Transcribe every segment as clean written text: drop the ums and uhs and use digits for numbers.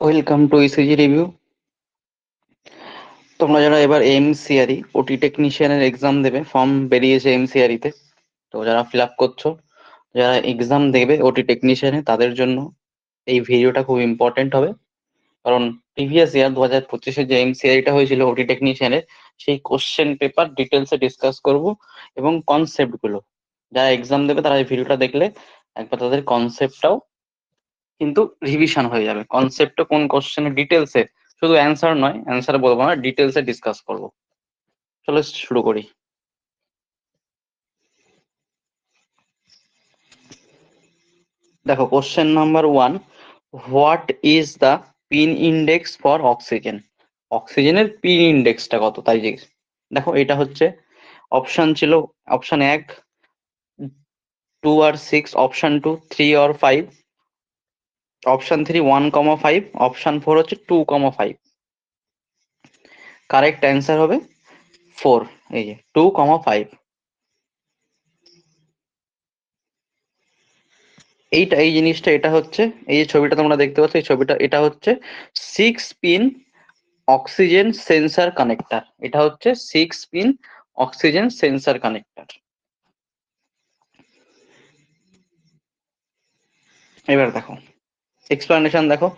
Welcome to ECG review. তোমরা যারা এবার এমসিআরই ওটি টেকনিশিয়ানের এক্সাম দেবে, ফর্ম বেরিয়েছে এমসিআরইতে, তো যারা ফিল আপ করছো, যারা এক্সাম দেবে ওটি টেকনিশিয়ানে, তাদের জন্য এই ভিডিওটা খুব ইম্পর্টেন্ট হবে। কারণ প্রিভিয়াস ইয়ার 2025-এ যে এমসিআরইটা হয়েছিল ওটি টেকনিশিয়ানের, সেই কোশ্চেন পেপার ডিটেলসে ডিসকাস করব এবং কনসেপ্ট গুলো যারা এক্সাম দেবে তারা এই ভিডিওটা দেখলে একবার তাদের কনসেপ্টটাও কিন্তু রিভিশন হয়ে যাবে। কনসেপ্টটা কোন কোশ্চেনের ডিটেলসে, শুধু অ্যান্সার নয়, অ্যান্সার বলবো না, ডিটেলসে ডিসকাস করব। চলো শুরু করি। দেখো, question number 1, what is the pin index for oxygen? অক্সিজেনের পিন ইন্ডেক্সটা কত তাই জিজ্ঞেস। দেখো, এটা হচ্ছে অপশন ছিল, অপশন 1 2 আর 6, অপশন 2 3 আর 5, অপশন 3 1,5, অপশন 4 হচ্ছে 2,5। কারেক্ট অ্যান্সার হবে 4, এই যে 2,5। এই জিনিসটা, এটা হচ্ছে, এই যে ছবিটা তোমরা দেখতে পাচ্ছ, এই ছবিটা, এটা হচ্ছে 6 পিন অক্সিজেন সেন্সার কানেক্টর। এটা হচ্ছে 6 পিন অক্সিজেন সেন্সার কানেক্টর। এবার দেখো, এক্সপ্লানেশন দেখো।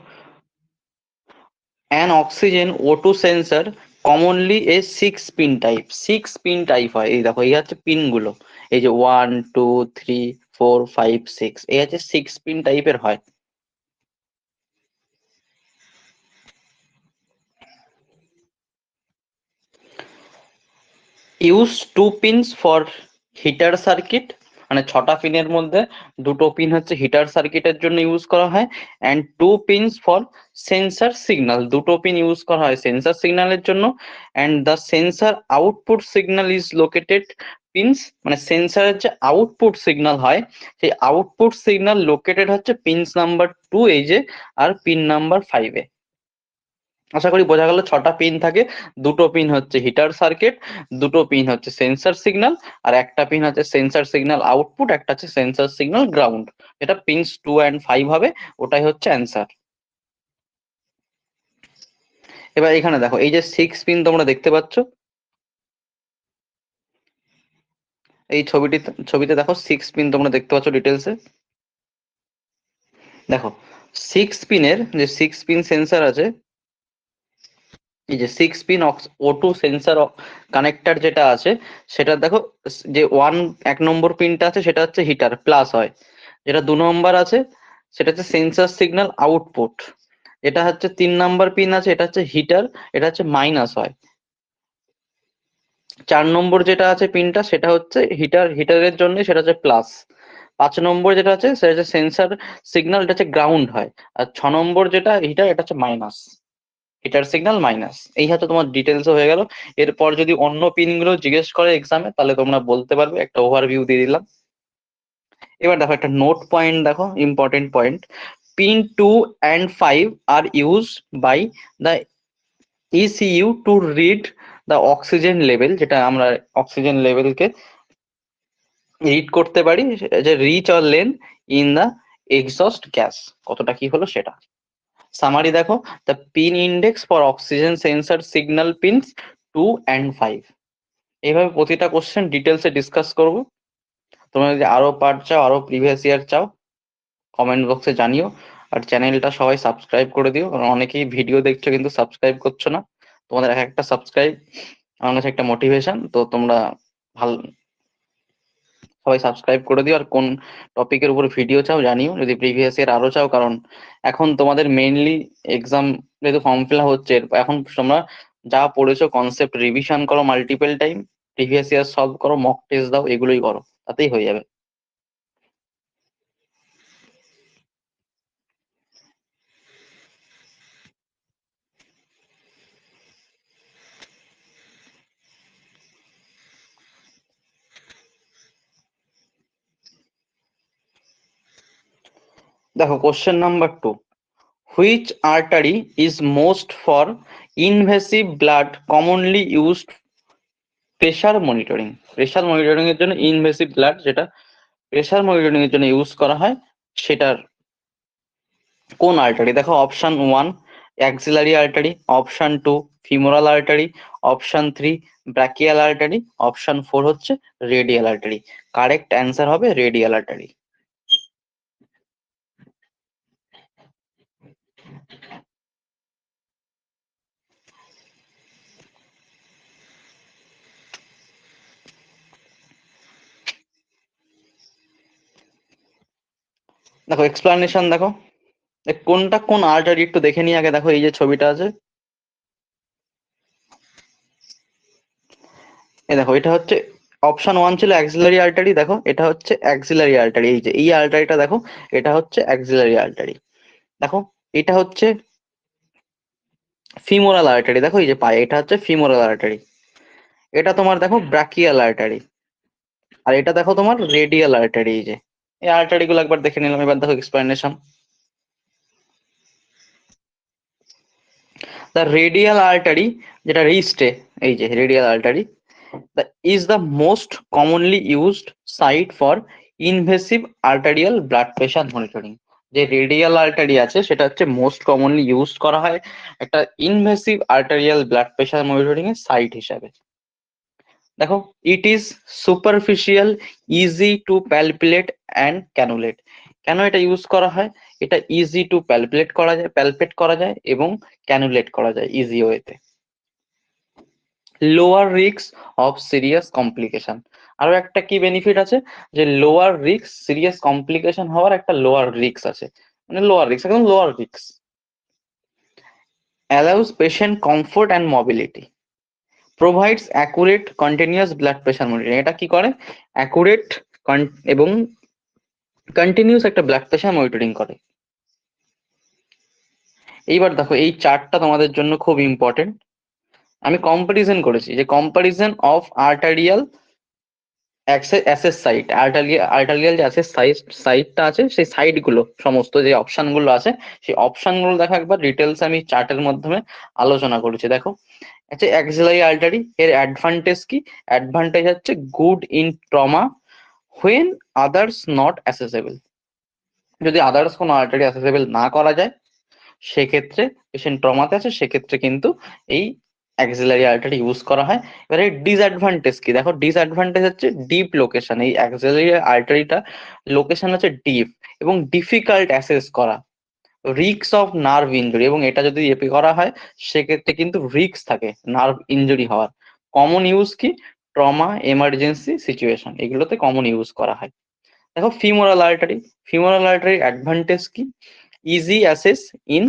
An oxygen O2 sensor commonly a 6 pin type. 6 pin type হয়, এই দেখো, এই হচ্ছে পিন গুলো, এই যে 1 2 3 4 5 6, এই হচ্ছে 6 পিন টাইপের হয়। Use 2 pins for heater circuit, মানে 6টা পিনের মধ্যে 2টো পিন হচ্ছে হিটার সার্কিটের জন্য ইউজ করা হয়। And 2 pins for sensor signal, 2টো পিন ইউজ করা হয় সেন্সার সিগন্যালের জন্য। And the sensor output signal is located pins, মানে সেন্সারের যে আউটপুট সিগন্যাল হয়, সেই আউটপুট সিগন্যাল লোকেটেড হচ্ছে পিনস নাম্বার 2, এই যে, আর পিন নাম্বার 5-এ। আশা করি বোঝা গেল। 6টা পিন থাকে, 2টো পিন হচ্ছে হিটার সার্কিট, 2টো পিন হচ্ছে সেন্সর সিগন্যাল, আর একটা পিন হচ্ছে সেন্সর সিগন্যাল আউটপুট, একটা হচ্ছে সেন্সর সিগন্যাল গ্রাউন্ড। এটা পিনস 2 and 5 হবে, ওটাই হচ্ছে অ্যান্সার। এবার এখানে দেখো, এই যে 6 পিন তোমরা দেখতে পাচ্ছ, এই ছবিতে দেখো 6 পিন তোমরা দেখতে পাচ্ছ ডিটেলসে। দেখো, 6 পিনের যে 6 পিন সেন্সর আছে, এই যে 6 পিন O2 সেন্সর কানেক্টর যেটা আছে, সেটা দেখো, যে 1 নম্বর পিনটা আছে সেটা হচ্ছে হিটার প্লাস হয়, যেটা 2 নম্বর আছে সেটা হচ্ছে সেন্সর সিগন্যাল আউটপুট, এটা হচ্ছে 3 নম্বর পিন আছে, এটা হচ্ছে হিটার, এটা হচ্ছে মাইনাস হয়। 4 নম্বর যেটা আছে পিনটা, সেটা হচ্ছে হিটারের জন্য, সেটা হচ্ছে প্লাস। 5 নম্বর যেটা আছে সেটা হচ্ছে সেন্সর সিগন্যাল, এটা হচ্ছে গ্রাউন্ড হয়। আর 6 নম্বর যেটা হিটার, এটা হচ্ছে মাইনাস, হিটার সিগন্যাল মাইনাস। এই হচ্ছে তোমার ডিটেলস হয়ে গেল। এরপর যদি অন্য পিন গুলো জিজ্ঞেস করে এক্সামে, তাহলে তোমরা বলতে পারবে, একটা ওভারভিউ দিয়ে দিলাম। এবার দেখো, একটা নোট পয়েন্ট দেখো, ইম্পর্টেন্ট পয়েন্ট। পিন 2 and 5 আর use by the ECU to read the oxygen level, যেটা আমরা অক্সিজেন লেভেলকে রিড করতে পারি, যে rich or lean in the exhaust gas, কতটা কি হলো সেটা। সামারি দেখো, the pin index for oxygen sensor signal pins 2 and 5। এইভাবে প্রতিটা কোশ্চেন ডিটেলসে ডিসকাস করব। তোমরা যদি আরো পার্ট চাও, আরো প্রিভিয়াস ইয়ার চাও, কমেন্ট বক্সে জানিও। আর চ্যানেলটা সবাই সাবস্ক্রাইব করে দিও, কারণ অনেকেই ভিডিও দেখছো কিন্তু সাবস্ক্রাইব করছো না। তোমাদের এক একটা সাবস্ক্রাইব আমার কাছে একটা মোটিভেশন, তো তোমরা ভালো, সবাই সাবস্ক্রাইব করে দিও। আর কোন টপিকের উপর ভিডিও চাও জানিও, যদি প্রিভিয়াস ইয়ার আরো চাও, কারণ এখন তোমাদের মেইনলি এক্সাম যেহেতু ফর্ম ফিল আপ হচ্ছে, এখন তোমরা যা পড়েছো কনসেপ্ট রিভিশন করো multiple time, previous year solve করো, মক টেস্ট দাও, এগুলোই করো, তাতেই হয়ে যাবে। দেখো, question number 2, which artery is most for invasive blood commonly used pressure monitoring? Pressure monitoring এর জন্য ইনভেসিভ ব্লাড, যেটা প্রেশার মনিটরিং এর জন্য ইউজ করা হয়, সেটার কোন আর্টারি? দেখো, option 1 axillary artery, option 2 femoral artery, option 3 brachial artery, option 4 হচ্ছে রেডিয়াল আর্টারি। কারেক্ট অ্যান্সার হবে রেডিয়াল আর্টারি। দেখো এক্সপ্লানেশন দেখো, কোনটা কোন আর্টারি একটু দেখে নিই আগে। দেখো এই যে ছবিটা আছে, এই দেখো এটা হচ্ছে অপশন 1 ছিল অ্যাক্সিলারি আর্টারি, দেখো এটা হচ্ছে অ্যাক্সিলারি আর্টারি। এই যে এই আর্টারিটা দেখো, এটা হচ্ছে অ্যাক্সিলারি আর্টারি। দেখো এটা হচ্ছে ফিমোরাল আর্টারি, দেখো এই যে পায়ে, এটা হচ্ছে ফিমোরাল আর্টারি। এটা তোমার দেখো ব্রাকিয়াল আর্টারি। আর এটা দেখো তোমার রেডিয়াল আর্টারি। এই যে এই আর্টারি গুলো একবার দেখে নিলাম, এবার দেখো এক্সপ্লানেশন। দ্য রেডিয়াল আর্টারি, যেটা রিস্টে, এই যে radial artery is the most commonly used site for invasive arterial blood pressure monitoring। যে রেডিয়াল আর্টারি আছে সেটা হচ্ছে মোস্ট কমনলি ইউজ করা হয় একটা invasive arterial blood pressure monitoring এর সাইট হিসাবে। দেখো it is superficial, easy to palpate and cannulate. কেন এটা ইউজ করা হয়? এটা ইজি টু প্যালপিলেট করা যায়, প্যালপেট করা যায় এবং ক্যানুলেট করা যায় ইজি ওয়েতে। Lower risk of serious complication, আরো একটা কি বেনিফিট আছে, যে লোয়ার রিস্ক, সিরিয়াস কমপ্লিকেশন হওয়ার একটা লোয়ার রিস্ক আছে, মানে লোয়ার রিস্ক, একদম lower risk. Allows patient comfort and mobility, provides accurate continuous blood pressure monitoring. এটা কি করে? অ্যাকুরেট এবং কন্টিনিউয়াস একটা ব্লাড প্রেশার মনিটরিং করে। এইবার দেখো এই চার্টটা তোমাদের জন্য খুব ইম্পর্টেন্ট। আমি কম্পারিজন করেছি, যে comparison of arterial access site, arterial যে অ্যাসেস সাইটটা আছে, সেই সাইট গুলো সমস্ত যে অপশন গুলো আছে, সেই অপশন গুলো দেখো একবার ডিটেলস আমি চার্টের মাধ্যমে আলোচনা করেছি। দেখো আচ্ছা, অ্যাক্সিলারি আর্টারি এর অ্যাডভান্টেজ কি? অ্যাডভান্টেজ হচ্ছে good in trauma when others not অ্যাসেসেবল। যদি আদার্স কোনো আর্টারি অ্যাসেসেবল না করা যায়, সেক্ষেত্রে পেশেন্ট ট্রমাতে আছে, সেক্ষেত্রে কিন্তু এই অ্যাক্সিলারি আর্টারি ইউজ করা হয়। এবারে ডিসঅ্যাডভান্টেজ কি? দেখো ডিসঅ্যাডভান্টেজ হচ্ছে ডিপ লোকেশন। এই অ্যাক্সিলারি আর্টারিটা লোকেশন হচ্ছে ডিপ এবং ডিফিকাল্ট অ্যাসেস করা, রিস্ক অফ নার্ভ ইনজুরি, এবং এটা যদি এপি করা হয় সেক্ষেত্রে কিন্তু রিস্ক থাকে নার্ভ ইনজুরি হওয়ার। কমন ইউজ কি? ট্রমা, এমার্জেন্সি সিচুয়েশন, এগুলোতে কমন ইউজ করা হয়। দেখো ফিমোরাল আর্টারি, ফিমোরাল আর্টারির অ্যাডভান্টেজ কি? Easy access in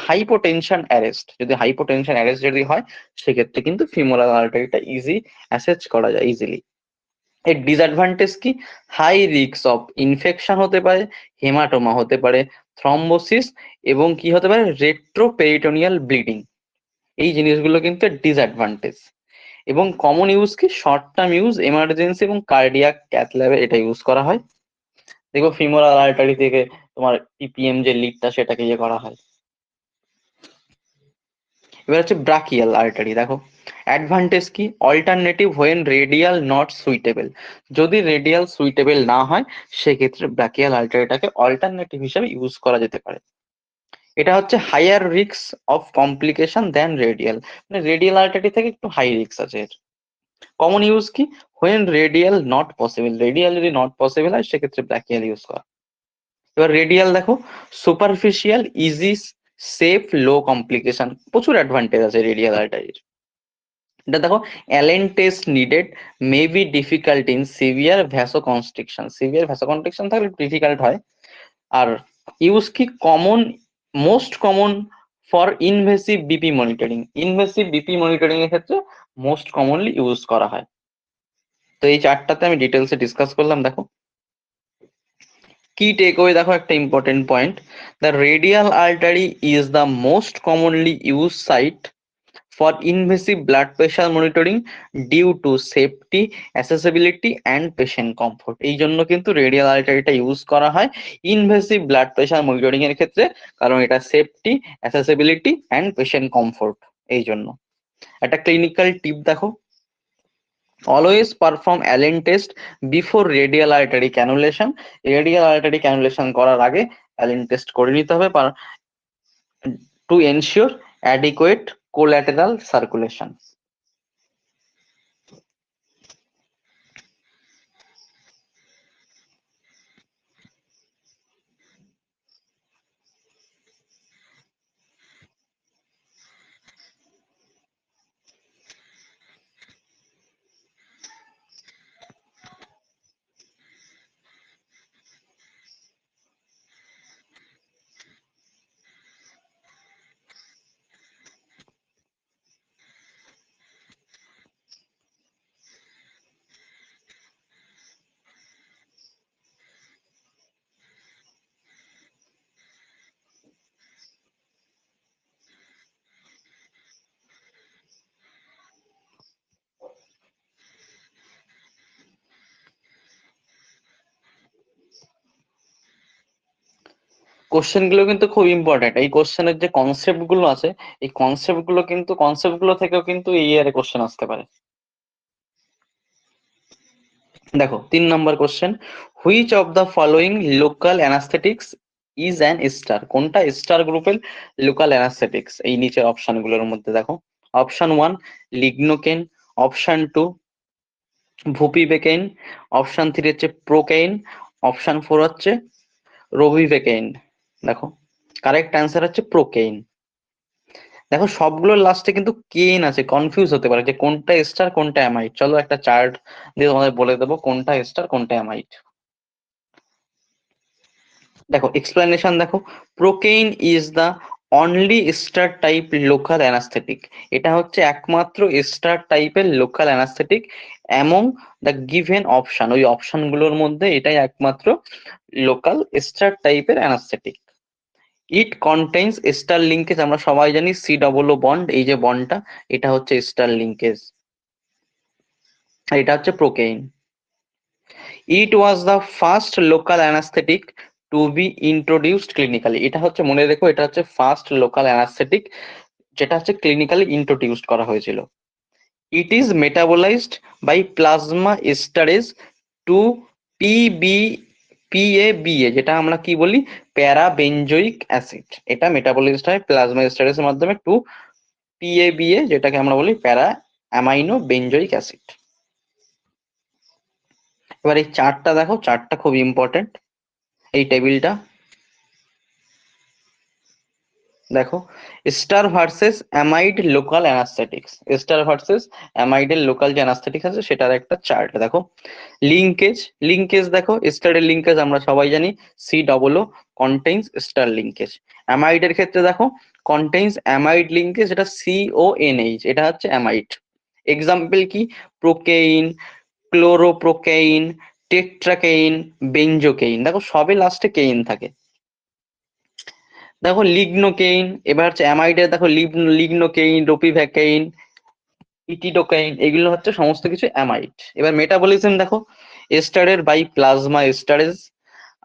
hypotension arrest. যদি হাইপোটেনশন অ্যারেস্ট যদি হয়, সেক্ষেত্রে কিন্তু ফিমোরাল আর্টারিটা ইজি অ্যাসেস করা যায় ইজিলি। এর ডিসঅ্যাডভান্টেজ কি? হাই রিস্ক অফ ইনফেকশন হতে পারে, হেমাটোমা হতে পারে, থ্রম্বোসিস, এবং কি হতে পারে রেট্রোপেরিটোনিয়াল ব্লিডিং। এই জিনিসগুলো কিন্তু ডিসঅ্যাডভান্টেজ। এবং কমন ইউজ কি? শর্ট টার্ম ইউজ, এমার্জেন্সি এবং কার্ডিয়াক ক্যাথ ল্যাবে এটা ইউজ করা হয়। দেখো ফিমোরাল আর্টারি থেকে তোমার পিপিএম যে লিডটা সেটাকে ইয়ে করা হয়। এবার হচ্ছে ব্রাকিয়াল আর্টারি। দেখো অ্যাডভান্টেজ কি? Alternative when radial not suitable. যদি রেডিয়াল সুইটেবল না হয়, সেক্ষেত্রে ব্রাকিয়াল আর্টারিটাকে অল্টারনেটিভ হিসেবে ইউজ করা যেতে পারে। এটা হচ্ছে higher risk of complication than radial, মানে রেডিয়াল আর্টারি থেকে একটু হাই রিস্ক আছে এর। কমন ইউজ কি? When radial not possible, radial যদি নট পসিবল হয় সেক্ষেত্রে ব্রাকিয়াল ইউজ করা। এবার রেডিয়াল দেখো, superficial, easy, safe, low complication, প্রচুর অ্যাডভান্টেজ আছে রেডিয়াল আর্টারির। এটা দেখো Allen test needed, may be difficult in severe vasoconstriction, severe vasoconstriction থাকলে ডিফিকাল্ট হয়। আর ইউজ কি? Common, most common for invasive BP monitoring, invasive BP monitoring এর ক্ষেত্রে মোস্ট কমনলি ইউজ করা হয়। তো এই চারটাতে আমি ডিটেলসে ডিসকাস করলাম। দেখো কি টেকওয়ে, দেখো একটা important point, the radial artery is the most commonly use site for invasive blood pressure monitoring due to safety, accessibility and patient comfort। এই জন্য কিন্তু রেডিয়াল আর্টারিটা ইউজ করা হয় ইনভেসিভ ব্লাড প্রেশার মনিটরিং এর ক্ষেত্রে, কারণ এটা safety, accessibility and patient comfort. এই জন্য একটা ক্লিনিক্যাল টিপ দেখো, always perform Allen test before radial artery cannulation. Radial artery cannulation করার আগে অ্যালেন টেস্ট করে নিতে হবে। to ensure adequate collateral circulation. Question গুলো কিন্তু খুব ইম্পর্টেন্ট। এই কোশ্চেনের যে কনসেপ্ট গুলো আছে, এই কনসেপ্ট গুলো থেকেও কিন্তু এই ইয়ারে কোশ্চেন আসতে পারে। দেখো 3 নম্বর question, which of the following local anaesthetics is an ester? কোনটা স্টার গ্রুপের লোকাল অ্যানাস্থেটিক্স? এই নিচের অপশন গুলোর মধ্যে দেখো, option 1 lignocaine, option 2 bupivacaine, option 3 হচ্ছে প্রোকেইন, অপশন 4 হচ্ছে রোভিভেকেইন। দেখো কারেক্ট অ্যান্সার হচ্ছে প্রোকেইন। দেখো সবগুলোর লাস্টে কিন্তু কেইন আছে, কনফিউজ হতে পারে যে কোনটা স্টার কোনটা অ্যামাইড। চলো একটা চার্ট দিয়ে তোমাদের বলে দেবো কোনটা স্টার কোনটা অ্যামাইড। দেখো এক্সপ্লেনেশন দেখো, procaine is the only ester type local anaesthetic. এটা হচ্ছে একমাত্র স্টার টাইপের local anaesthetic among the given option. ওই অপশন গুলোর মধ্যে এটাই একমাত্র লোকাল স্টার টাইপের anaesthetic. It contains ester linkage, আমরা সবাই জানি সি ডবল ও বন্ড, এই যে বন্ডটা এটা হচ্ছে স্টার লিঙ্কেজ, আর এটা হচ্ছে procaine. It was the first local anaesthetic to be introduced clinically. এটা হচ্ছে মনে রেখো, এটা হচ্ছে ফার্স্ট লোকাল অ্যানাস্থেটিক যেটা হচ্ছে ক্লিনিক্যালি ইন্ট্রোডিউসড করা হয়েছিল। It is metabolised by plasma esterase to PB PABA, যেটা আমরা কি বলি প্যারাবেনজোইক অ্যাসিড। এটা মেটাবোলাইজড হয় প্লাজমা এস্টারেজের মাধ্যমে টু পিএবিএ, যেটাকে আমরা বলি প্যারা অ্যামাইনো বেনজোইক অ্যাসিড। এবার এই চার্টটা দেখো, চার্টটা খুব ইম্পর্টেন্ট। এই টেবিলটা দেখো, ester versus amide local anaesthetics, ester versus অ্যামাইডের লোকাল যে অ্যানাস্থেটিক্স আছে সেটার একটা চার্ট দেখো। লিঙ্কেজ, লিঙ্কেজ দেখো, স্টারের লিঙ্কেজ আমরা সবাই জানি C double O contains ester linkage. অ্যামাইডের ক্ষেত্রে দেখো কন্টেইনস অ্যামাইড লিঙ্কেজ, এটা CONH, এটা হচ্ছে অ্যামাইড। এক্সাম্পল কি প্রোকেইন, ক্লোরোপ্রোকেইন, টেট্রাকেইন, বেনজোকেইন, দেখো সবে লাস্টে কেইন থাকে। দেখো লিগনোকেইন, এবার হচ্ছে অ্যামাইডের দেখো লিগনোকেইন, রোপিভ্যাকেইন, ইটিডোকাইন, এগুলো হচ্ছে সমস্ত কিছু অ্যামাইড। এবার মেটাবলিজম দেখো, এস্টারের বাই প্লাজমা এস্টারেজ,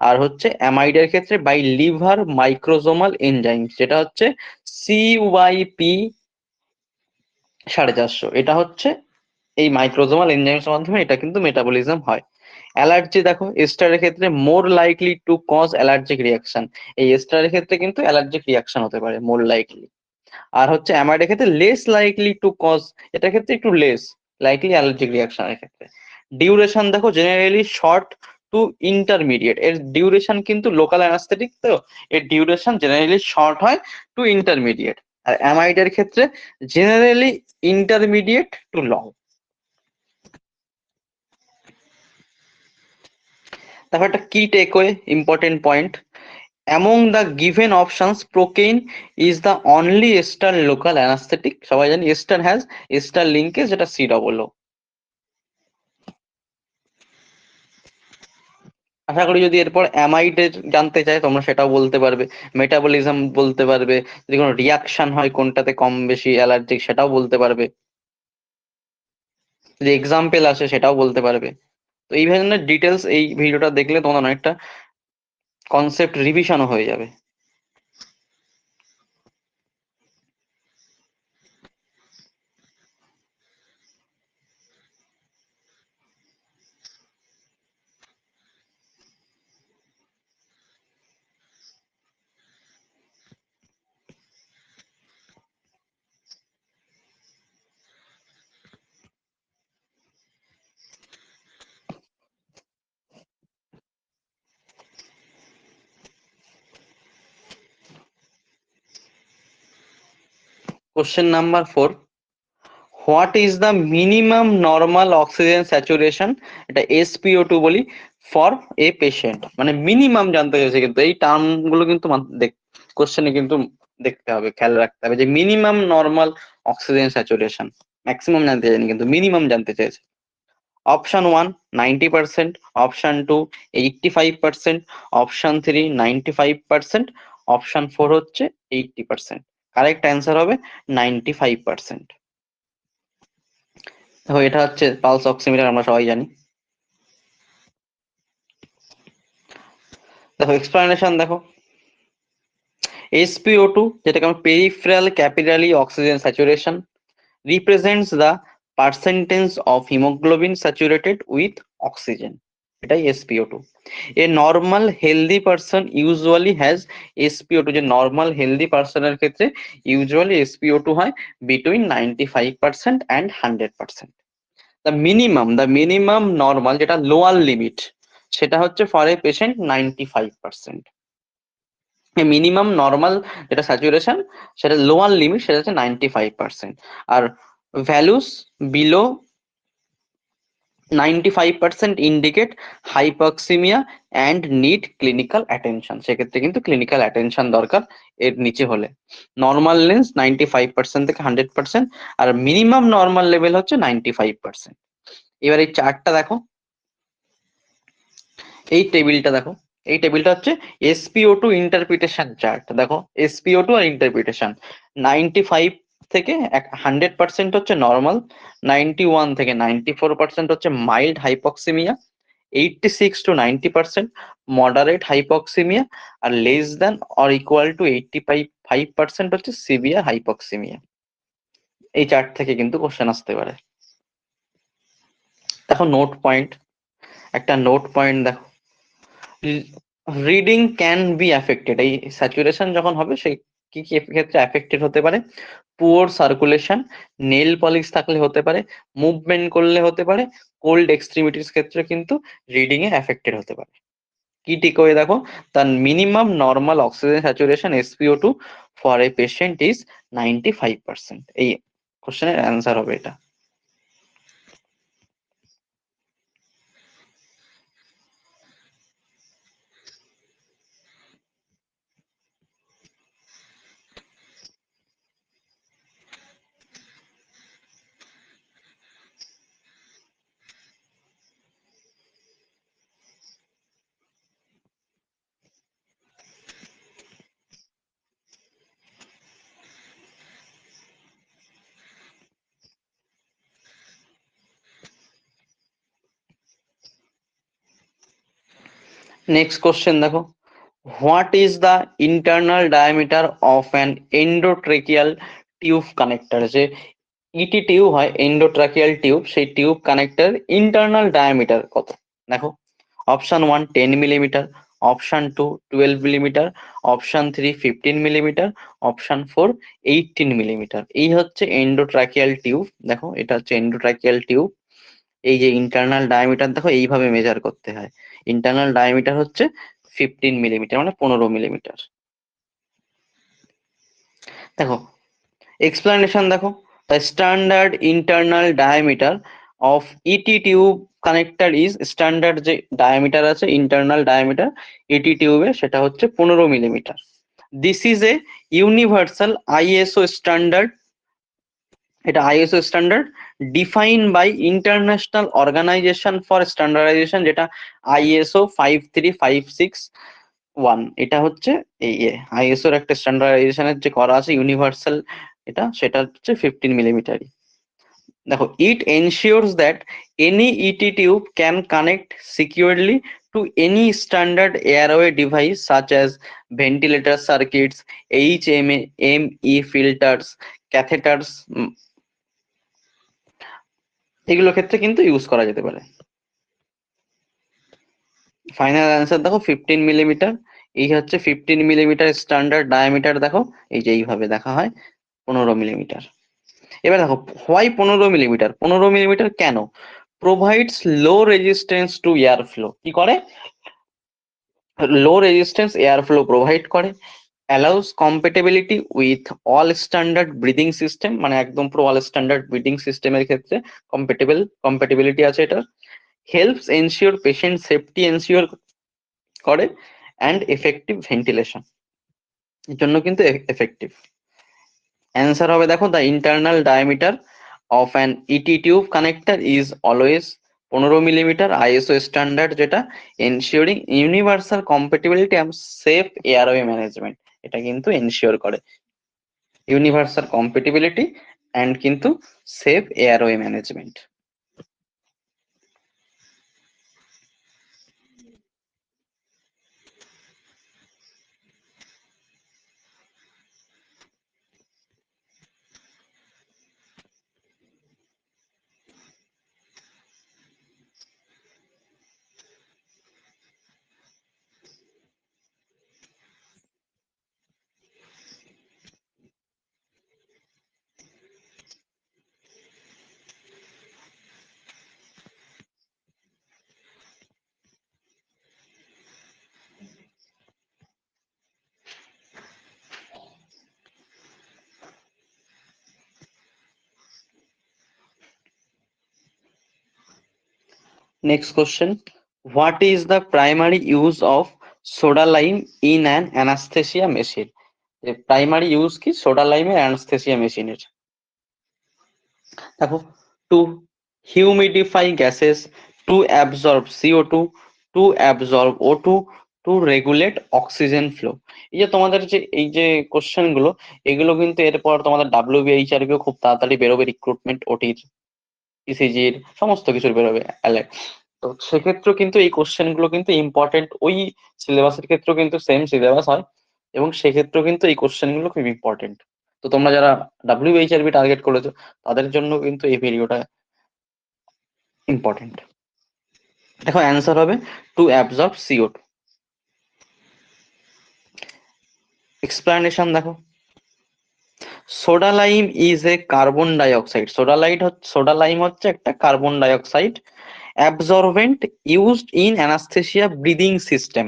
আর হচ্ছে অ্যামাইডের ক্ষেত্রে বাই লিভার মাইক্রোজোমাল এনজাইম, যেটা হচ্ছে CYP 450। এটা হচ্ছে এই মাইক্রোজোমাল এনজাইমের মাধ্যমে এটা কিন্তু মেটাবলিজম হয়। অ্যালার্জি দেখো, এস্টারের ক্ষেত্রে more likely to cause allergic reaction, এই এস্টারের ক্ষেত্রে কিন্তু অ্যালার্জিক রিয়াকশন হতে পারে মোর লাইকলি। আর হচ্ছে অ্যামাইডের ক্ষেত্রে লেস লাইকলি টু কজ, এটার ক্ষেত্রে একটু লেস লাইকলি অ্যালার্জিক রিয়াকশনের ক্ষেত্রে। ডিউরেশন দেখো জেনারেলি শর্ট টু ইন্টারমিডিয়েট, এর ডিউরেশন কিন্তু লোকাল অ্যানাস্থেটিক তো এর ডিউরেশন জেনারেলি শর্ট হয় টু ইন্টারমিডিয়েট, আর অ্যামাইডের ক্ষেত্রে জেনারেলি ইন্টারমিডিয়েট টু লং। তারপর একটা কি takeaway important point, among the given options procaine is the only ester local anaesthetic. সবাই জানি এস্টার হ্যাজ এস্টার লিঙ্কেজ, যেটা সি ডবল ও। আশা করি যদি এরপর অ্যামাইডের জানতে চাই তোমরা সেটাও বলতে পারবে, মেটাবলিজম বলতে পারবে, যদি কোনো রিয়াকশন হয় কোনটাতে কম বেশি অ্যালার্জিক সেটাও বলতে পারবে, যদি এক্সাম্পল আসে সেটাও বলতে পারবে। তো এই ধরনের ডিটেলস এই ভিডিওটা দেখলে তোমার অনেকটা কনসেপ্ট রিভিশনও হয়ে যাবে। Question number 4. What is the minimum normal oxygen saturation, এটা SpO2 বলি, for a patient? মানে মিনিমাম জানতে চাইছে, কিন্তু এই টার্ম গুলো কিন্তু কোশ্চেনে কিন্তু দেখতে হবে, খেয়াল রাখতে হবে যে minimum normal oxygen saturation. Maximum জানতে চাইনি, কিন্তু মিনিমাম জানতে চাইছে। অপশন 1 90%, অপশন 2 85%, অপশন 3 95%, অপশন 4 হচ্ছে 80%। কারেক্ট অ্যান্সার হবে 95%। দেখো এটা হচ্ছে পালস অক্সিমিটার, আমরা সবাই জানি। দেখো এক্সপ্লানেশন দেখো, SpO2 যেটাকে আমরা peripheral capillary oxygen saturation, represents the percentage of hemoglobin saturated with oxygen, এটাই SpO2। A normal healthy person usually has SpO2, যে নর্মাল হেলদি পার্সনের ক্ষেত্রে ইউজুয়ালি SpO2 হয় between 95% and 100%। the minimum normal যেটা lower limit, সেটা হচ্ছে for a patient 95%। Minimum normal যেটা saturation, সেটা লোয়ার লিমিট, সেটা হচ্ছে 95%। আর values below 95% indicate hypoxaemia and need clinical attention. সেক্ষেত্রে কিন্তু ক্লিনিক্যাল অ্যাটেনশন দরকার এর নিচে হলে। নর্মাল লেন্স 95% থেকে 100%, আর মিনিমাম নর্মাল লেভেল হচ্ছে 95%। এবার এই চার্টটা দেখো, এই টেবিলটা দেখো, এই টেবিলটা হচ্ছে SpO2 ইন্টারপ্রিটেশন চার্ট। দেখো SpO2 আর ইন্টারপ্রিটেশন, 95 থেকে 100% হচ্ছে নর্মাল, 91 থেকে 94% হচ্ছে mild hypoxaemia, 86 to 90% moderate hypoxaemia, আর less than or equal to 85% হচ্ছে সিভিয়ার হাইপক্সিমিয়া। এই চার্ট থেকে কিন্তু কোশ্চেন আসতে পারে। দেখো নোট পয়েন্ট, একটা নোট পয়েন্ট দেখো, রিডিং ক্যান বি অ্যাফেক্টেড। এই স্যাচুরেশন যখন হবে সে কি কি ক্ষেত্রে অ্যাফেক্টেড হতে পারে? পুয়ার সার্কুলেশন, নেল পলিশ থাকলে হতে পারে, মুভমেন্ট করলে হতে পারে, কোল্ড এক্সট্রিমিটিস ক্ষেত্রে কিন্তু রিডিং এ অ্যাফেক্টেড হতে পারে। কি ঠিক হয়ে দেখো, তার minimum normal oxygen saturation SpO2 for a patient is 95%। এই কোশ্চেনের অ্যান্সার হবে এটা। নেক্সট কোশ্চেন দেখো, what is the internal diameter of an endotracheal tube connector? যে ইটি টিউব হয়, এন্ডোট্রাকিয়াল টিউব, সেই টিউব কানেক্টর ইন্টারনাল ডায়ামিটার কত? দেখো option 1 10 millimetre, option 2 12 millimetre, option 3 15 millimetre, option 4 18 millimetre. এই হচ্ছে এন্ডোট্রাকিয়াল টিউব। দেখো এটা হচ্ছে এন্ডোট্রাকিয়াল টিউব। এই যে ইন্টারনাল ডায়ামিটার দেখো এইভাবে মেজার করতে হয়। ইন্টারনাল ডায়ামিটার হচ্ছে 15 মিলিমিটার, মানে 15 মিলিমিটার। দেখো এক্সপ্লানেশন দেখো, the standard internal diameter of ET tube connector is, standard যে ডায়ামিটার আছে ইন্টারনাল ডায়ামিটার ইটি টিউবে, সেটা হচ্ছে 15 millimetre. This is a universal ISO standard, এটা ISO standard define by international organization for standardization, যেটা ISO 53661। এটা হচ্ছে এই আইএসও এর একটা স্ট্যান্ডার্ডাইজেশনের যে করা আছে ইউনিভার্সাল, এটা সেটা হচ্ছে 15 মিলিমিটারই। দেখো it ensures that any ET tube can connect securely to any standard airway device such as ventilator circuits, HME filters, catheters, এগুলো ক্ষেত্রে কিন্তু ইউজ করা যেতে পারে। ফাইনাল অ্যান্সার দেখো 15 মিলিমিটার। এই হচ্ছে 15 মিলিমিটার স্ট্যান্ডার্ড ডায়ামিটার। দেখো এই যে এইভাবে দেখা হয় 15 মিলিমিটার। এবার দেখো হোয়াই 15 মিলিমিটার? 15 মিলিমিটার কেন? Provides low resistance to air flow. কি করে? লো রেজিস্ট্যান্স এয়ার ফ্লো প্রোভাইড করে। allows compatibility with all standard breathing system, মানে একদম পুরো all standard breathing system এর ক্ষেত্রে compatibility আছে এটা। helps ensure patient safety ensure করে and effective ventilation, এর জন্য কিন্তু effective। অ্যান্সার হবে দেখো, the internal diameter of an ET tube connector is always 15 millimetre, ISO standard যেটা, ensuring universal compatibility and safe airway management, এটা কিন্তু এনশিওর করে ইউনিভার্সাল কম্প্যাটিবিলিটি অ্যান্ড কিন্তু safe airway management. Next question. What is the primary use of soda lime in an anesthesia machine? যে primary use কি soda লাইমের anaesthesia মেশিনের? দেখো, to humidify gases, to absorb CO2, to absorb O2, to regulate oxygen flow. এই যে তোমাদের যে এই যে কোশ্চেন গুলো, এগুলো কিন্তু এরপর তোমাদের WBHRকেও খুব তাড়াতাড়ি বেরোবে, রিক্রুটমেন্ট ওটির, ইসিজির সমস্ত কিছুর বেরোবে অ্যালেক্ট। তো সেক্ষেত্রেও কিন্তু এই কোশ্চেন গুলো কিন্তু ইম্পর্টেন্ট, ওই সিলেবাসের ক্ষেত্রেও কিন্তু সেম সিলেবাস হয় এবং সেক্ষেত্রেও কিন্তু এই কোশ্চেন গুলো খুব ইম্পর্টেন্ট। তো তোমরা যারা WBHRবি টার্গেট করেছো তাদের জন্য কিন্তু এই ভিডিওটা ইম্পর্টেন্ট। দেখো অ্যান্সার হবে টু অ্যাবজর্ব CO2। এক্সপ্লানেশন দেখো, soda lime is a carbon dioxide, soda lime হচ্ছে একটা carbon dioxide absorbent used in anaesthesia breathing system.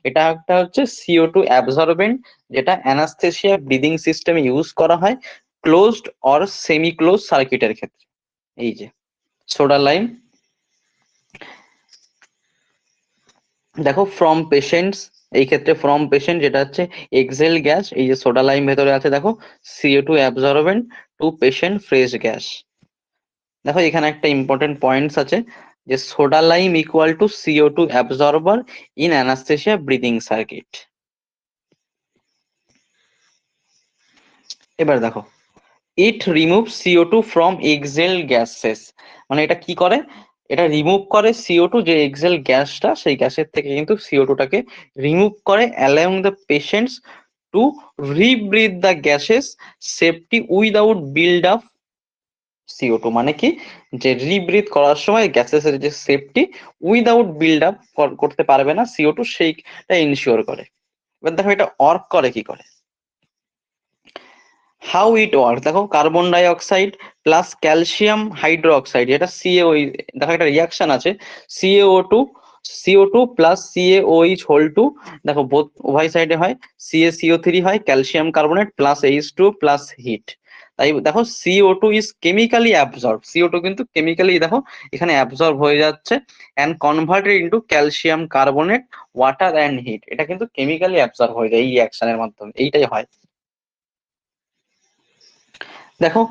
এটা একটা হচ্ছে CO2 অ্যাবজর্বেন্ট, যেটা অ্যানাস্থেসিয়া ব্রিদিং সিস্টেমে ইউজ করা হয় ক্লোজড অর সেমি ক্লোজ সার্কিটের ক্ষেত্রে। এই যে সোডা লাইম, দেখো ফ্রম পেশেন্টস, এই ক্ষেত্রে ফ্রম পেশেন্ট যেটা হচ্ছে এক্সেল গ্যাস, এই যে সোডা লাইম ভেতরে আছে দেখো CO2 absorbent to patient fresh gas. দেখো এখানে একটা ইম্পর্টেন্ট পয়েন্টস আছে যে soda lime equal to CO2 absorber in anaesthesia breathing circuit. এবার দেখো, it remove CO2 from exhale gases, মানে এটা কি করে, এটা রিমুভ করে CO2, যে এক্সেল গ্যাসটা সেই গ্যাসের থেকে কিন্তু CO2 টাকে রিমুভ করে, allowing the patients to rebreathe the gases safety without build up CO2, মানে কি, যে রিব্রিথ করার সময় গ্যাসেস এর যে সেফটি উইদাউট বিল্ড আপ করতে পারবে না CO2, সেইটা ইনশিওর করে। এবার দেখো এটা ওয়ার্ক করে কি করে, হাউ ইট ওয়ার্ক। দেখো carbon die oxide plus calcium hydroxide, যেটা CaO, দেখো একটা রিয়াকশন আছে CO2 প্লাস CaOH2, দেখো বোথ উভয় সাইডে হয়, CaCO3 হয়, calcium carbonate plus H2 plus heat. তাই দেখো CO2 is chemically absorb, CO2 কিন্তু কেমিক্যালি দেখো এখানে অ্যাবজর্ব হয়ে যাচ্ছে and converted into calcium carbonate, water and heat, এটা কিন্তু কেমিক্যালি অ্যাবজর্ব হয়ে যায় এই রিয়াকশনের মাধ্যমে, এইটাই হয়। দেখো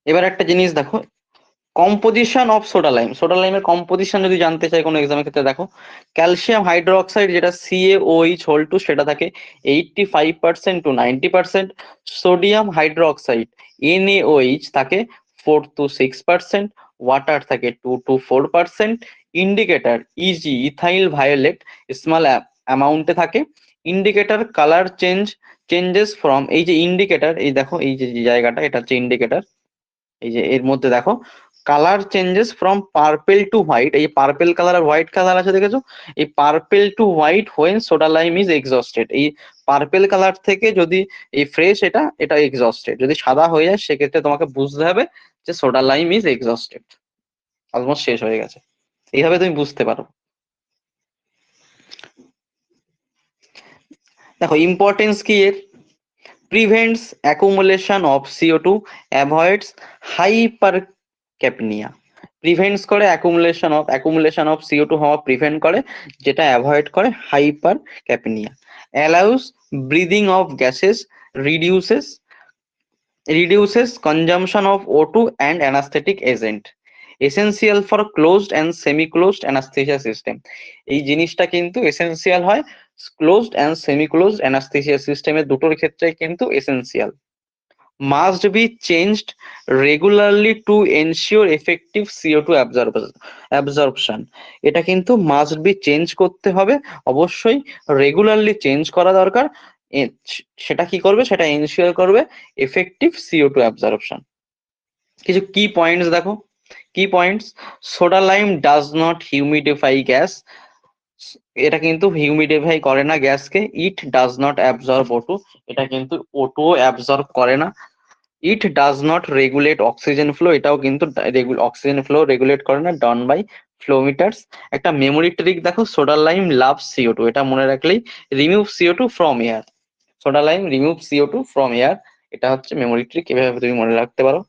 এবার একটা জিনিস দেখো, composition of soda lime, soda লাইমের কম্পোজিশন যদি জানতে চাই কোনো এক্সামের ক্ষেত্রে, দেখো ক্যালসিয়াম হাইড্রোক্সাইড যেটা CaOH2 সেটা থাকে 85% টু 90%, সোডিয়াম হাইড্রোক্সাইড NaOH থাকে 4 to 6%, ওয়াটার থাকে 2 to 4%, indicator ethyl violet small অ্যামাউন্টে থাকে, ইন্ডিকেটর কালার চেঞ্জেস ফ্রম, এই যে ইন্ডিকেটর, এই দেখো এই যে জায়গাটা এটা হচ্ছে ইন্ডিকেটর, এই যে এর মধ্যে দেখো colour changes from purple to white, এই পার্পেল কালার আর হোয়াইট কালার আছে দেখেছো, এই purple to white when soda lime is exhausted, এই পার্পেল কালার থেকে যদি এই ফ্রেশ এটা এটা এক্সস্টেড, যদি সাদা হয়ে যায় সেক্ষেত্রে তোমাকে বুঝতে হবে যে soda lime is exhausted, almost শেষ হয়ে গেছে, এইভাবে তুমি বুঝতে পারো। দেখো ইম্পর্টেন্স কি এর, prevents accumulation of CO2, avoids hypercapnia. Prevents করে accumulation of CO2 হওয়া প্রিভেন্ট করে, যেটা অ্যাভয়েড করে hypercapnia. allows breathing of gases, reduces consumption of O2 and anesthetic agent. essential for closed and semi-closed anesthesia system. এই জিনিসটা কিন্তু essential হয় closed and semi closed anaesthesia সিস্টেমের দুটোর ক্ষেত্রে কিন্তু essential. must be changed regularly to ensure effective CO2 absorption. এটা কিন্তু must be চেঞ্জ করতে হবে, অবশ্যই রেগুলারলি চেঞ্জ করা দরকার। সেটা কি করবে, সেটা এনশিওর করবে এফেক্টিভ CO2 অ্যাবজর্পশন। কিছু কি পয়েন্টস দেখো, কি points, soda lime does not humidify gas, এটা কিন্তু হিউমিডিফাই করে না গ্যাসকে। It does not absorb O2, এটা কিন্তু O2 অ্যাবজর্ব করে না। It does not regulate oxygen flow, এটাও কিন্তু অক্সিজেন ফ্লো রেগুলেট করে না, ডান বাই ফ্লোমিটার্স। একটা মেমোরি ট্রিক দেখো, সোডা লাইম লাভ CO2, এটা মনে রাখলেই remove CO2 from air, soda lime remove CO2 from air, এটা হচ্ছে মেমোরি ট্রিক, এভাবে তুমি মনে রাখতে পারো।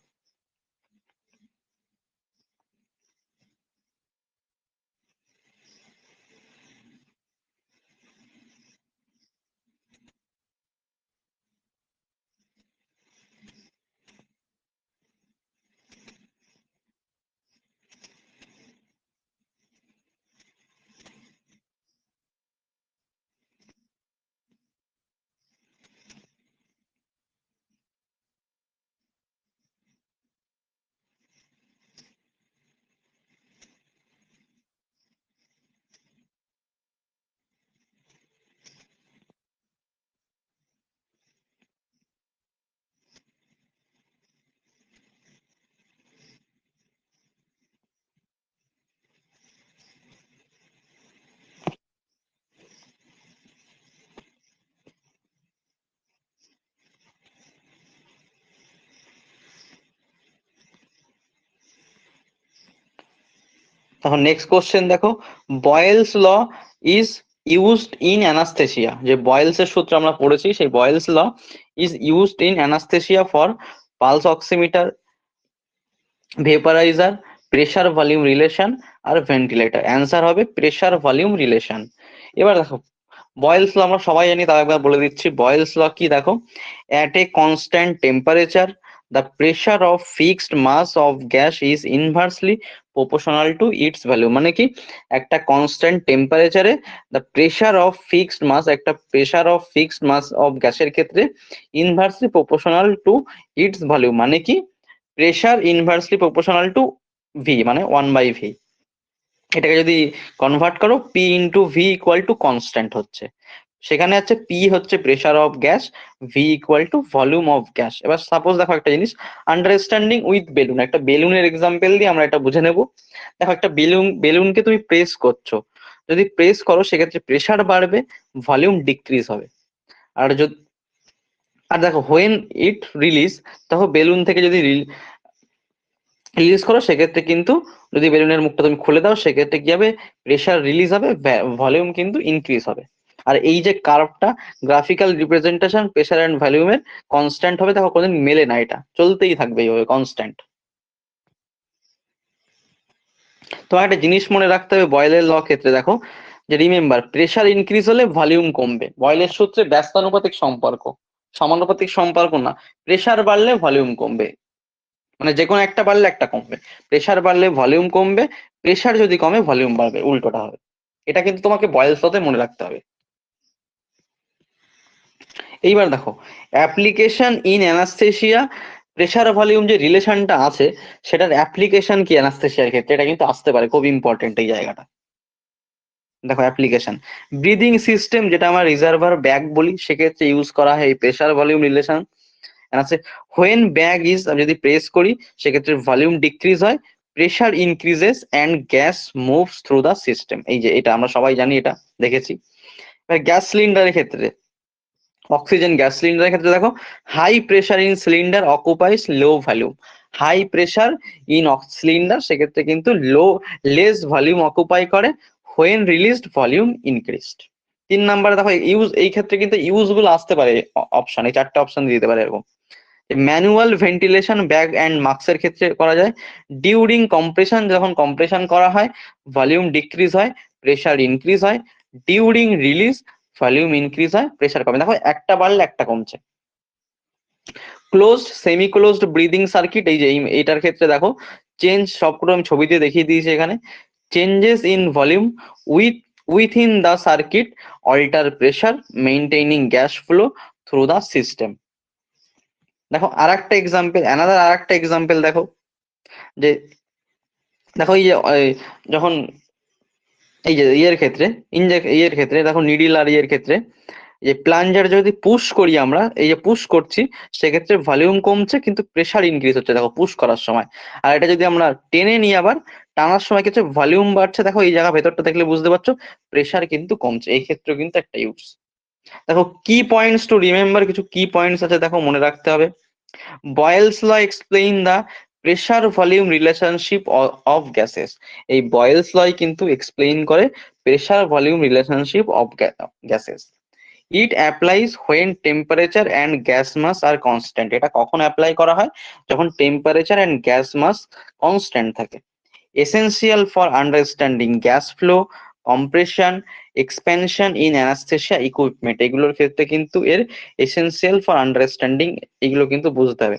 তখন নেক্সট কোশ্চেন দেখো, Boyle's law is used in anaesthesia, যে বয়েলস এর সূত্র আমরা পড়েছি, সেই Boyle's law is used in anaesthesia for pulse oximeter, vaporiser, pressure volume relation আর ভেন্টিলেটর। অ্যান্সার হবে প্রেসার ভলিউম রিলেশন। এবার দেখো বয়েলস ল আমরা সবাই জানি, তাও একবার বলে দিচ্ছি। বয়েলস ল কি দেখো, at a constant temperature the pressure of fixed mass of gas is inversely proportional to its value। মানে কি, একটা কনস্ট্যান্ট টেম্পারেচারে the pressure of fixed mass, একটা pressure of fixed mass of গ্যাসের ক্ষেত্রে inversely proportional to its value, মানে কি pressure inversely proportional to V, মানে 1/v। এটাকে যদি কনভার্ট করো, P into V equal to constant হচ্ছে, সেখানে হচ্ছে পি হচ্ছে pressure of gas, V equal to volume of gas. এবার সাপোজ দেখো একটা জিনিস, আন্ডারস্ট্যান্ডিং উইথ বেলুন, একটা বেলুনের এক্সাম্পল দিয়ে আমরা এটা বুঝে নেব। দেখো একটা বেলুনকে তুমি প্রেস করছো, যদি প্রেস করো সেক্ষেত্রে প্রেসার বাড়বে, ভলিউম ডিক্রিজ হবে। আর যদি, আর দেখো হোয়েন ইট রিলিজ, দেখো বেলুন থেকে যদি রিলিজ করো সেক্ষেত্রে কিন্তু, যদি বেলুনের মুখটা তুমি খুলে দাও সেক্ষেত্রে কি হবে, প্রেসার রিলিজ হবে, ভলিউম কিন্তু ইনক্রিজ হবে। আর এই যে কার্ভটা, গ্রাফিক্যাল রিপ্রেজেন্টেশন প্রেসার এন্ড ভলিউমের কনস্ট্যান্ট হবে, দেখো কোনদিন মেলে না, এটা চলতেই থাকবে এইভাবে কনস্ট্যান্ট। তোমার একটা জিনিস মনে রাখতে হবে বয়েলের ল ক্ষেত্রে, দেখো যে রিমেম্বার প্রেসার ইনক্রিজ হলে ভলিউম কমবে, বয়েলের সূত্রে ব্যস্তানুপাতিক সম্পর্ক, সমানুপাতিক সম্পর্ক না, প্রেসার বাড়লে ভলিউম কমবে, মানে যে কোনো একটা বাড়লে একটা কমবে, প্রেসার বাড়লে ভলিউম কমবে, প্রেসার যদি কমে ভলিউম বাড়বে, উল্টোটা হবে। এটা কিন্তু তোমাকে বয়েলস লতে মনে রাখতে হবে। এইবার দেখো application in anaesthesia, pressure volume যে রিলেশনটা আছে সেটার অ্যাপ্লিকেশন কি অ্যানাস্থেসিয়ার ক্ষেত্রে, এটা কিন্তু আসতে পারে, খুব ইম্পর্টেন্ট এই জায়গাটা। দেখো অ্যাপ্লিকেশন, ব্রিদিং সিস্টেম যেটা আমরা রিজার্ভার ব্যাগ বলি, সেক্ষেত্রে ইউজ করা হয় এই প্রেসার ভলিউম রিলেশন। আছে হোয়েন ব্যাগ ইজ, যদি প্রেস করি সেক্ষেত্রে ভলিউম ডিক্রিজ হয়, pressure increases and gas moves through the system. এই যে এটা আমরা সবাই জানি, এটা দেখেছি। গ্যাস সিলিন্ডারের ক্ষেত্রে, অক্সিজেন গ্যাস সিলিন্ডারের ক্ষেত্রে দেখো, high pressure in cylinder occupies low volume, high pressure in cylinder সেক্ষেত্রে কিন্তু লেস ভলিউম অকুপাই করে, হোয়েন রিলিজড ভলিউম ইনক্রিজড। 3 নাম্বারে দেখো ইউজ, এই ক্ষেত্রে কিন্তু ইউজ গুলো আসতে পারে অপশন, এই 4টে অপশন দিয়ে দিতে পারে এরকম। ম্যানুয়াল ভেন্টিলেশন ব্যাগ অ্যান্ড মাস্কের ক্ষেত্রে করা যায়। ডিউরিং কম্প্রেশন, যখন কম্প্রেশন করা হয় ভলিউম ডিক্রিজ হয়, প্রেসার ইনক্রিজ হয়। ডিউরিং রিলিজ ভলিউম ইনক্রিজ হয়, প্রেসার কমে। দেখো একটা বাড়লে একটা কমছে। Closed semi closed breathing circuit, এই যে এইটার ক্ষেত্রে দেখো চেঞ্জ, সবগুলো আমি ছবি দিয়ে দেখিয়ে দিয়েছি এখানে। Changes in volume within the circuit alter pressure maintaining gas flow through the system. দেখো আর একটা এক্সাম্পল, অ্যানাদার আর একটা এক্সাম্পল দেখো, যে দেখো এই যে যখন এই যে ইয়ের ক্ষেত্রে ইয়ের ক্ষেত্রে দেখো নিডিল আর ইয়ের ক্ষেত্রে, যে প্লাঞ্জার যদি পুশ করি আমরা, এই যে পুশ করছি, সেক্ষেত্রে ভলিউম কমছে কিন্তু প্রেসার ইনক্রিজ হচ্ছে দেখো পুশ করার সময়। আর এটা যদি আমরা টেনে নিই আবার, টানার সময় কিছু ভলিউম বাড়ছে, দেখো এই জায়গা ভেতরটা দেখলে বুঝতে পারছো প্রেসার কিন্তু কমছে। এই ক্ষেত্রেও কিন্তু একটা ইউজ। দেখো কি পয়েন্টস টু রিমেম্বার, কিছু কি পয়েন্টস আছে দেখো মনে রাখতে হবে। Boyle's law explain the pressure volume relationship of gases. এই বয়েলস ল কিন্তু এক্সপ্লেইন করে pressure volume relationship of gases. It applies when temperature and gas mass আর কনস্ট্যান্ট। এটা কখন অ্যাপ্লাই করা হয়? যখন temperature and gas mass constant থাকে। Essential for understanding gas flow, compression, expansion in anaesthesia equipment, এগুলোর ক্ষেত্রে কিন্তু এর এসেনশিয়াল ফর আন্ডারস্ট্যান্ডিং, এগুলো কিন্তু বুঝতে হবে।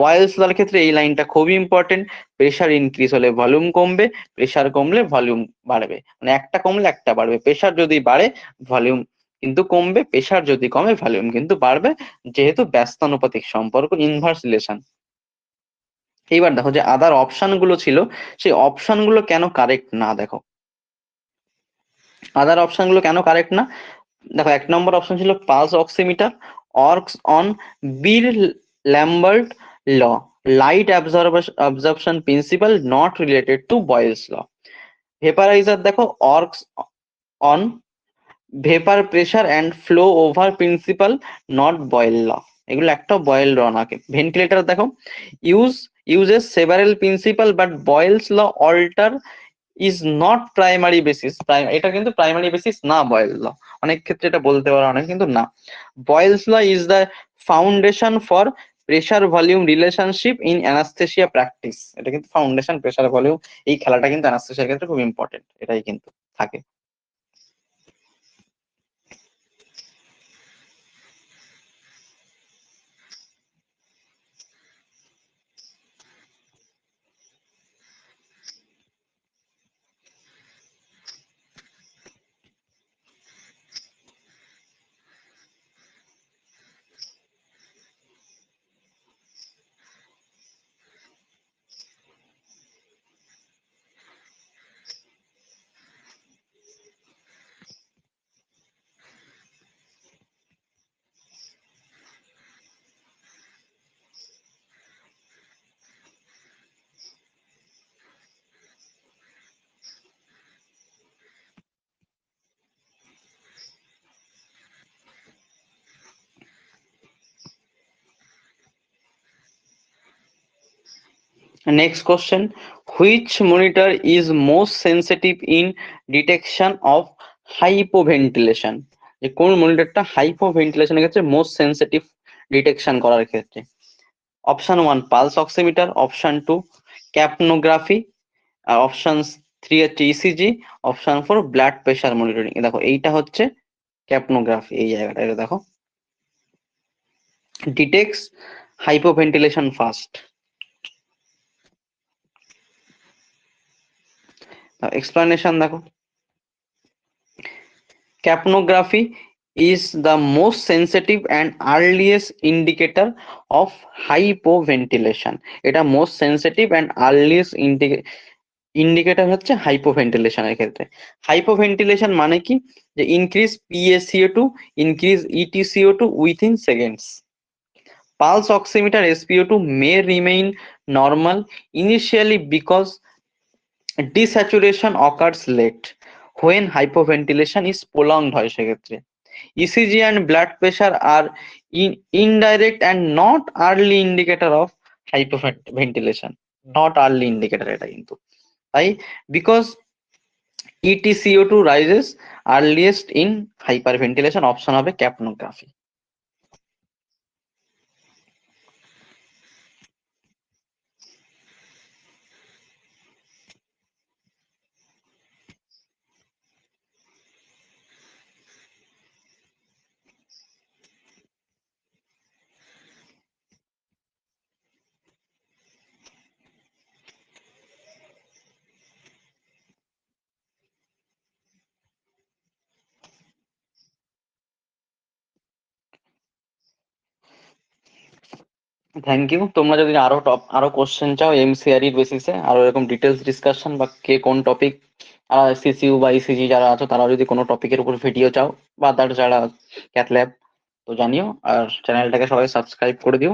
বয়েলস লর ক্ষেত্রে এই লাইনটা খুবই ইম্পর্টেন্ট। প্রেসার ইনক্রিজ হলে ভলিউম কমবে, প্রেসার কমলে ভলিউম বাড়বে, মানে একটা কমলে একটা বাড়বে। প্রেসার যদি বাড়ে ভলিউম কিন্তু কমবে, প্রেসার যদি কমে ভলিউম কিন্তু বাড়বে, যেহেতু ব্যস্তানুপাতিক সম্পর্ক, ইনভার্স রিলেশন। এইবার দেখো যে আদার অপশন গুলো ছিল, সেই অপশন গুলো কেন কারেক্ট না, দেখো আদার অপশন গুলো কেন কারেক্ট না। দেখো 1 নম্বর অপশন ছিল pulse oximeter works on Beer Lambert law, light absorption principle not related to Boyle's law. Vaporiser দেখো works on vapour pressure and flow over principle not Boyle law, এগুলো একটা বয়েল ল না। Ventilator দেখো uses several principle but Boyle's law alter is not primary basis. এটা কিন্তু primary basis না Boyle's ল, অনেক ক্ষেত্রে এটা বলতে পারো, অনেক কিন্তু না। Boyle's law is the foundation for pressure volume relationship in anaesthesia practice. এটা কিন্তু ফাউন্ডেশন, প্রেসার ভলিউম, এই খেলাটা কিন্তু অ্যানাস্থেসিয়ার ক্ষেত্রে খুব ইম্পর্টেন্ট, এটাই কিন্তু থাকে। Next question, which monitor is most sensitive in detection of hypoventilation? যে কোন মনিটরটা হাইপোভেন্টিলেশনের ক্ষেত্রে মোস্ট সেন্সিটিভ ডিটেকশন করার ক্ষেত্রে? অপশন 1 পালস অক্সিমিটার, অপশন 2 ক্যাপনোগ্রাফি, আর অপশন 3 হচ্ছে ECG, option 4 blood pressure monitoring. দেখো এইটা হচ্ছে ক্যাপনোগ্রাফি, এই জায়গাটা এটা দেখো, ডিটেক্টস হাইপোভেন্টিলেশন ফাস্ট। এক্সপ্লানেশন দেখো, capnography is the most sensitive and earliest indicator of hypoventilation. এটা most sensitive and earliest indicator হচ্ছে hypoventilation এর ক্ষেত্রে। hypoventilation মানে কি, যে increase PaCO2, increase EtCO2 within seconds. Pulse oximeter SpO2 may remain normal initially because desaturation occurs late when hypoventilation is prolonged হয় সেক্ষেত্রে। ECG and blood pressure are indirect and not early indicator of hypoventilation, not early indicator এটা কিন্তু। তাই because EtCO2 rises earliest in hyperventilation option হবে ক্যাপনোগ্রাফি। Thank you. তোমরা যদি আরো question চাও এমসিআর বেসিসে আরো এরকম ডিটেলস ডিসকাশন, বা কে কোন টপিক, সিসিউ বা ইসিজি যারা আছো তারা যদি কোনো টপিকের উপর ভিডিও চাও, বা তার যারা ক্যাথ ল্যাব, তো জানিও। আর চ্যানেলটাকে সবাই সাবস্ক্রাইব করে দিও।